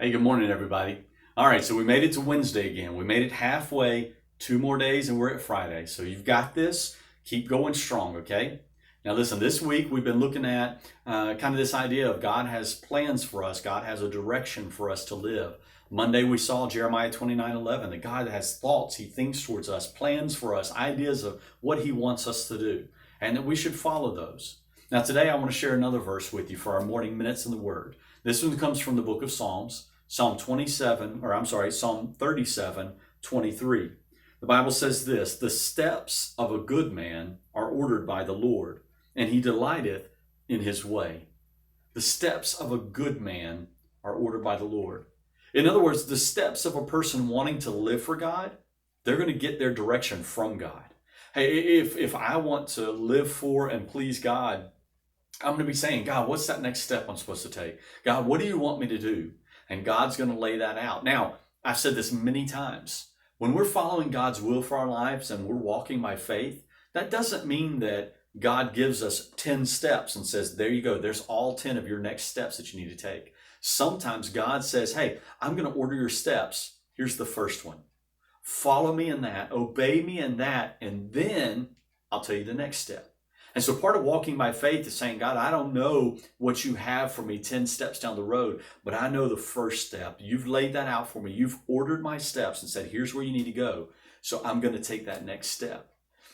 Hey, good morning, everybody. All right, so we made it to Wednesday again. We made it halfway, 2 more days, and we're at Friday. So you've got this. Keep going strong, okay? Now, listen, this week we've been looking at kind of this idea of God has plans for us, God has a direction for us to live. Monday, we saw Jeremiah 29:11, that God has thoughts, He thinks towards us, plans for us, ideas of what He wants us to do, and that we should follow those. Now, today I want to share another verse with you for our morning minutes in the Word. This one comes from the book of Psalms. Psalm 37, 23. The Bible says this: the steps of a good man are ordered by the Lord, and he delighteth in his way. The steps of a good man are ordered by the Lord. In other words, the steps of a person wanting to live for God, they're going to get their direction from God. Hey, if I want to live for and please God, I'm going to be saying, God, what's that next step I'm supposed to take? God, what do you want me to do? And God's going to lay that out. Now, I've said this many times. When we're following God's will for our lives and we're walking by faith, that doesn't mean that God gives us 10 steps and says, there you go, there's all 10 of your next steps that you need to take. Sometimes God says, hey, I'm going to order your steps. Here's the first one. Follow me in that, obey me in that, and then I'll tell you the next step. And so part of walking by faith is saying, God, I don't know what you have for me 10 steps down the road, but I know the first step. You've laid that out for me. You've ordered my steps and said, here's where you need to go. So I'm going to take that next step.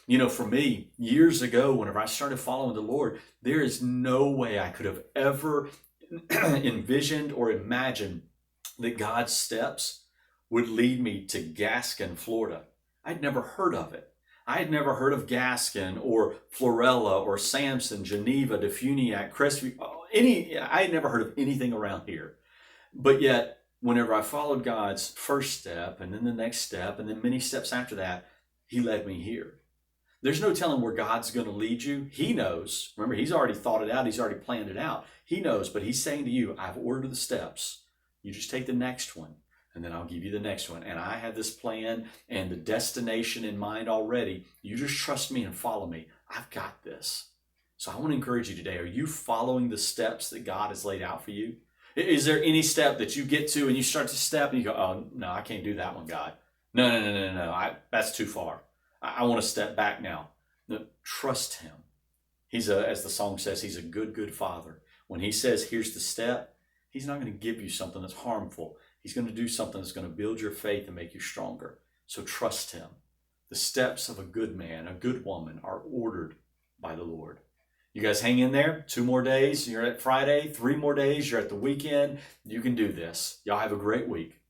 You know, for me, years ago, whenever I started following the Lord, there is no way I could have ever envisioned or imagined that God's steps would lead me to Gaskin, Florida. I'd never heard of it. I had never heard of Gaskin or Florella or Samson, Geneva, Defuniak, Crestview, I had never heard of anything around here. But yet, whenever I followed God's first step and then the next step and then many steps after that, He led me here. There's no telling where God's going to lead you. He knows. Remember, He's already thought it out. He's already planned it out. He knows, but He's saying to you, I've ordered the steps. You just take the next one, and then I'll give you the next one. And I have this plan and the destination in mind already. You just trust me and follow me. I've got this. So I want to encourage you today. Are you following the steps that God has laid out for you? Is there any step that you get to and you start to step and you go, oh, no, I can't do that one, God. No. That's too far. I want to step back now. No, trust Him. As the song says, He's a good, good Father. When He says, here's the step, He's not going to give you something that's harmful. He's going to do something that's going to build your faith and make you stronger. So trust Him. The steps of a good man, a good woman, are ordered by the Lord. You guys hang in there. 2 more days. You're at Friday. 3 more days. You're at the weekend. You can do this. Y'all have a great week.